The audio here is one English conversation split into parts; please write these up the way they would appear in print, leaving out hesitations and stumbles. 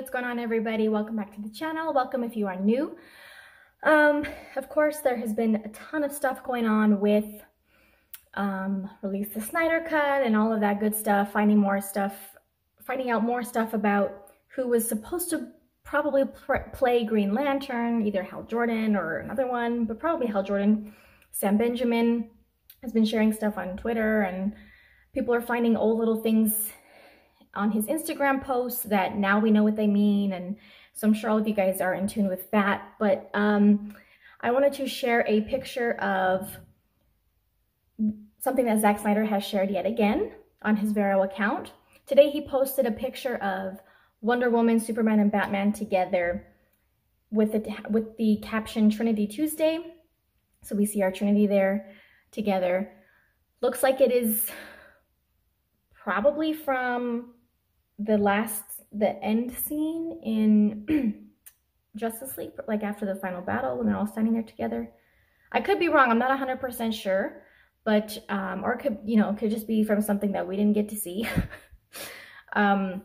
what's going on, everybody? Welcome back to the channel. Welcome if you are new. Of course, there has been a ton of stuff going on with release the Snyder Cut and all of that good stuff, finding out more stuff about who was supposed to probably play Green Lantern, either Hal Jordan or another one, but probably Hal Jordan. Sam Benjamin has been sharing stuff on Twitter, and people are finding old little things on his Instagram posts that now we know what they mean, and so I'm sure all of you guys are in tune with that. But I wanted to share a picture of something that Zack Snyder has shared yet again on his Vero account. Today he posted a picture of Wonder Woman, Superman, and Batman together with the caption Trinity Tuesday. So we see our Trinity there together. Looks like it is probably from the end scene in Justice League, like after the final battle when they're all standing there together. I could be wrong, I'm not 100% sure, but or it could, it could just be from something that we didn't get to see. I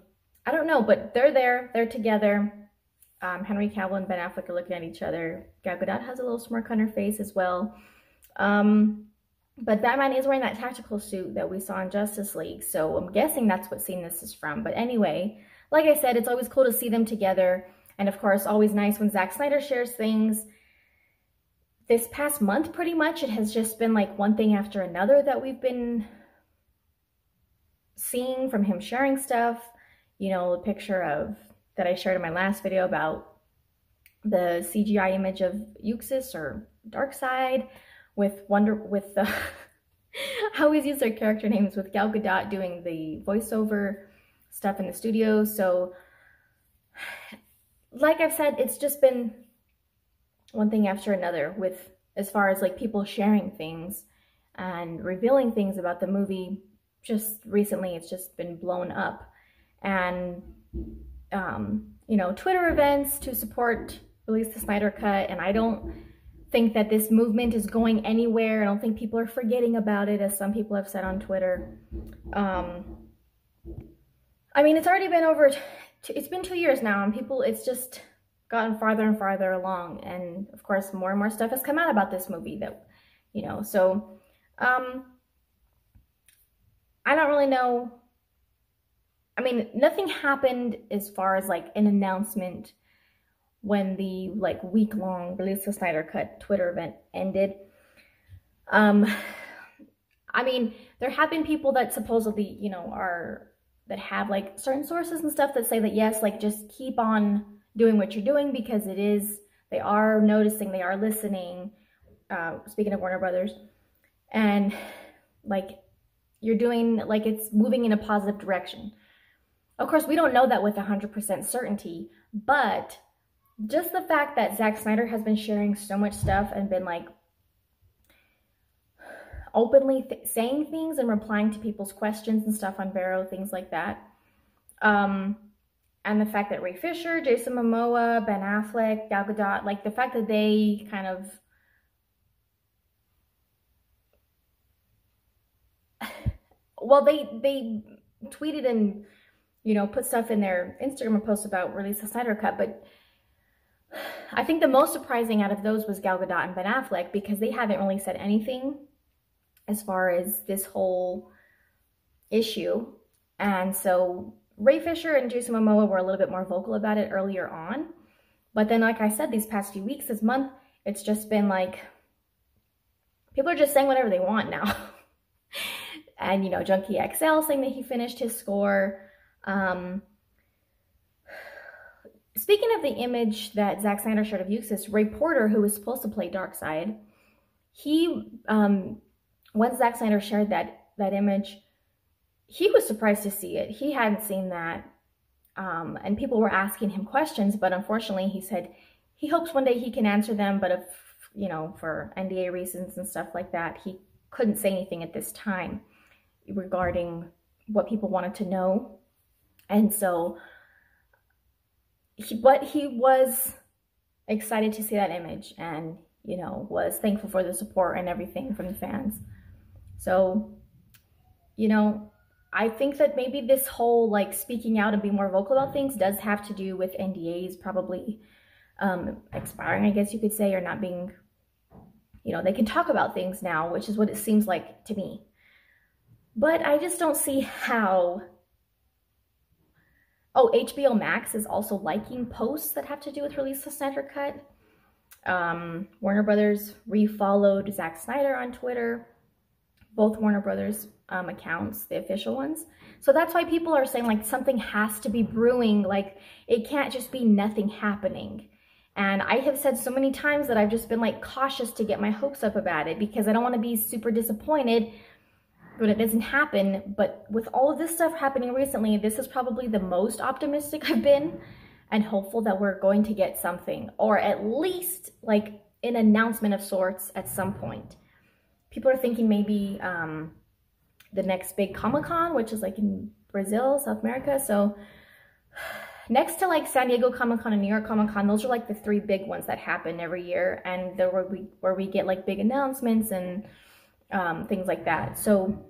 don't know, but they're together. Henry Cavill and Ben Affleck are looking at each other. Gal Gadot has a little smirk on her face as well. But Batman is wearing that tactical suit that we saw in Justice League, so I'm guessing that's what scene this is from. But anyway, like I said, it's always cool to see them together, and of course, always nice when Zack Snyder shares things. This past month, pretty much, it has just been like one thing after another that we've been seeing from him sharing stuff. The picture that I shared in my last video about the CGI image of Uxas or Darkseid, with how he's used their character names, with Gal Gadot doing the voiceover stuff in the studio. So like I've said, it's just been one thing after another with, as far as like people sharing things and revealing things about the movie. Just recently it's just been blown up, and Twitter events to support release the Snyder Cut, and I don't think that this movement is going anywhere. I don't think people are forgetting about it, as some people have said on Twitter. I mean, it's already been it's been 2 years now, and it's just gotten farther and farther along, and of course more and more stuff has come out about this movie that, so I don't really know. I mean, nothing happened as far as like an announcement when the week-long release the Snyder Cut Twitter event ended. I mean, there have been people that supposedly, that have like certain sources and stuff that say that yes, like just keep on doing what you're doing, because they are noticing, they are listening, speaking of Warner Brothers, and like you're doing, like it's moving in a positive direction. Of course, we don't know that with 100% certainty, but just the fact that Zack Snyder has been sharing so much stuff and been like openly saying things and replying to people's questions and stuff on Vero, things like that. And the fact that Ray Fisher, Jason Momoa, Ben Affleck, Gal Gadot, like the fact that they kind of they tweeted and put stuff in their Instagram posts about release the Snyder Cut, but I think the most surprising out of those was Gal Gadot and Ben Affleck, because they haven't really said anything as far as this whole issue. And so Ray Fisher and Jason Momoa were a little bit more vocal about it earlier on. But then, like I said, these past few weeks, this month, it's just been like, people are just saying whatever they want now. And, Junkie XL saying that he finished his score. Speaking of the image that Zack Snyder shared of Uxas, Ray Porter, who was supposed to play Darkseid, he, when Zack Snyder shared that image, he was surprised to see it. He hadn't seen that, and people were asking him questions, but unfortunately he said he hopes one day he can answer them, but if, for NDA reasons and stuff like that, he couldn't say anything at this time regarding what people wanted to know. And so but he was excited to see that image, and was thankful for the support and everything from the fans. So I think that maybe this whole like speaking out and being more vocal about things does have to do with NDAs probably expiring, I guess you could say, or not being, you know, they can talk about things now, which is what it seems like to me. But I just don't see how. Oh, HBO Max is also liking posts that have to do with release the Snyder Cut. Warner Brothers refollowed Zack Snyder on Twitter, both Warner Brothers accounts, the official ones. So that's why people are saying like something has to be brewing, like it can't just be nothing happening. And I have said so many times that I've just been like cautious to get my hopes up about it because I don't want to be super disappointed when it doesn't happen. But with all of this stuff happening recently, this is probably the most optimistic I've been and hopeful that we're going to get something, or at least like an announcement of sorts at some point. People are thinking maybe the next big Comic-Con, which is like in Brazil, South America. So next to like San Diego Comic-Con and New York Comic-Con, those are like the three big ones that happen every year, and they're where we get like big announcements and things like that. So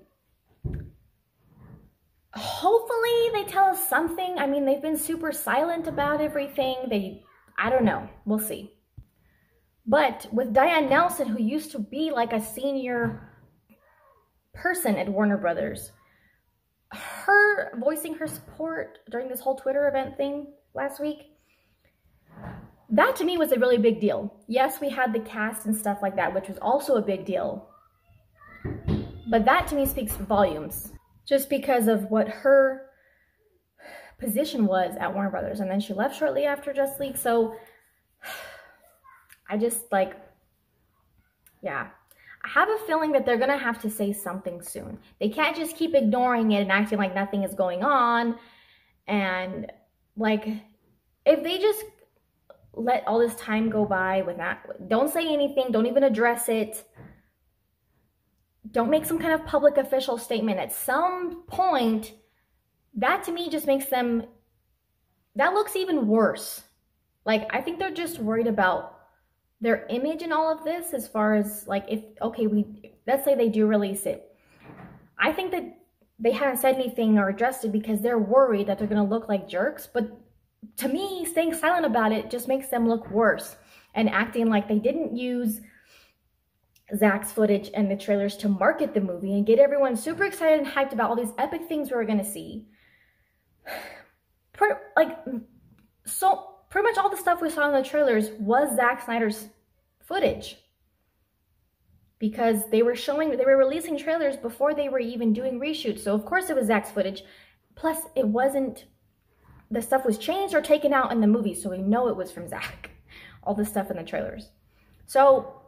hopefully they tell us something. I mean, they've been super silent about everything. I don't know. We'll see. But with Diane Nelson, who used to be like a senior person at Warner Brothers, her voicing her support during this whole Twitter event thing last week, that to me was a really big deal. Yes, we had the cast and stuff like that, which was also a big deal. But that to me speaks volumes, just because of what her position was at Warner Brothers. And then she left shortly after Justice League. So I just like, yeah. I have a feeling that they're going to have to say something soon. They can't just keep ignoring it and acting like nothing is going on. And like, if they just let all this time go by with that, don't say anything, don't even address it, don't make some kind of public official statement at some point, that to me just makes them, that looks even worse. Like, I think they're just worried about their image in all of this, as far as like, if, okay, let's say they do release it. I think that they haven't said anything or addressed it because they're worried that they're going to look like jerks. But to me, staying silent about it just makes them look worse, and acting like they didn't use Zack's footage and the trailers to market the movie and get everyone super excited and hyped about all these epic things we were going to see. Pretty much all the stuff we saw in the trailers was Zack Snyder's footage, because they were releasing trailers before they were even doing reshoots. So of course it was Zack's footage. Plus it wasn't, the stuff was changed or taken out in the movie, so we know it was from Zack, all the stuff in the trailers. So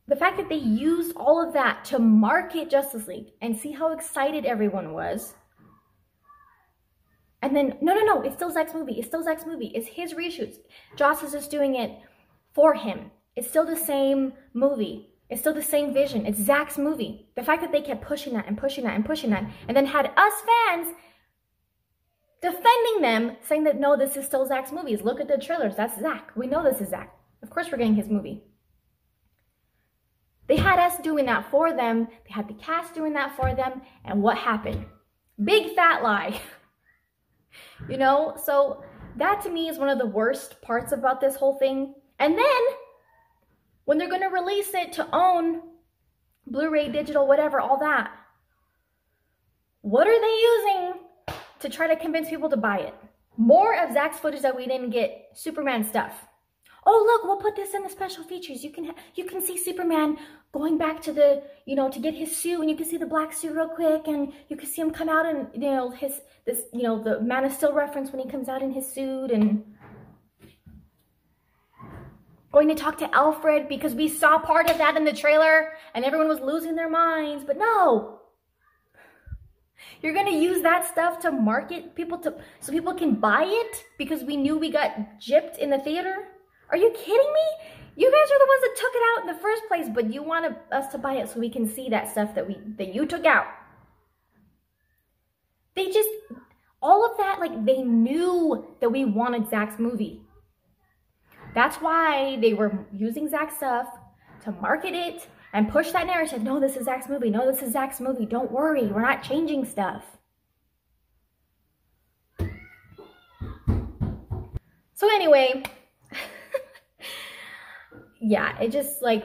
the fact that they used all of that to market Justice League and see how excited everyone was, and then, no, it's still Zack's movie. It's still Zack's movie. It's his reshoots. Joss is just doing it for him. It's still the same movie. It's still the same vision. It's Zack's movie. The fact that they kept pushing that and pushing that and pushing that, and then had us fans defending them, saying that, no, this is still Zack's movies. Look at the trailers. That's Zack. We know this is Zack. Of course we're getting his movie. They had us doing that for them. They had the cast doing that for them. And what happened? Big fat lie. You know, so that to me is one of the worst parts about this whole thing. And then when they're going to release it to own Blu-ray, digital, whatever, all that, what are they using to try to convince people to buy it? More of Zack's footage that we didn't get, Superman stuff. Oh, look, we'll put this in the special features. You can see Superman going back to the, to get his suit, and you can see the black suit real quick, and you can see him come out in, the Man of Steel reference when he comes out in his suit, and going to talk to Alfred because we saw part of that in the trailer and everyone was losing their minds. But no, you're going to use that stuff to market people so people can buy it because we knew we got gypped in the theater? Are you kidding me? You guys are the ones that took it out in the first place, but you wanted us to buy it so we can see that stuff that you took out. They just, all of that, like, they knew that we wanted Zack's movie. That's why they were using Zack's stuff to market it and push that narrative. No, this is Zack's movie. No, this is Zack's movie. Don't worry, we're not changing stuff. So anyway, yeah, it just like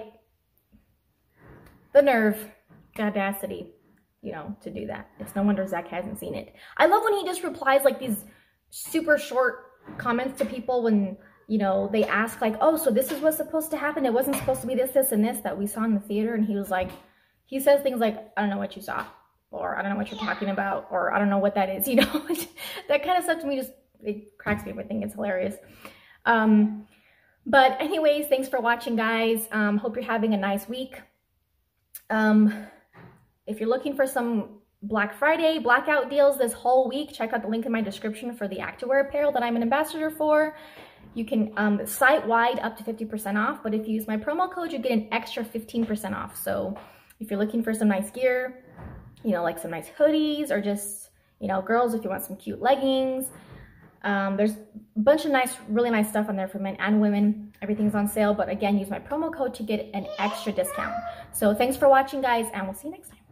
the nerve, the audacity, you know, to do that. It's no wonder Zack hasn't seen it. I love when he just replies like these super short comments to people when, you know, they ask like, oh, so this is what's supposed to happen. It wasn't supposed to be this, this, and this that we saw in the theater. And he was like, he says things like, I don't know what you saw, or I don't know what you're talking about, or I don't know what that is, you know. That kind of stuff to me just, it cracks me up. I think it's hilarious. But anyways, thanks for watching, guys. Hope you're having a nice week. If you're looking for some Black Friday blackout deals this whole week, check out the link in my description for the activewear apparel that I'm an ambassador for. You can site-wide up to 50% off, but if you use my promo code, you get an extra 15% off. So if you're looking for some nice gear, you know, like some nice hoodies, or just, you know, girls, if you want some cute leggings, there's a bunch of nice, really nice stuff on there for men and women. Everything's on sale, but again, use my promo code to get an extra discount. So thanks for watching, guys, and we'll see you next time.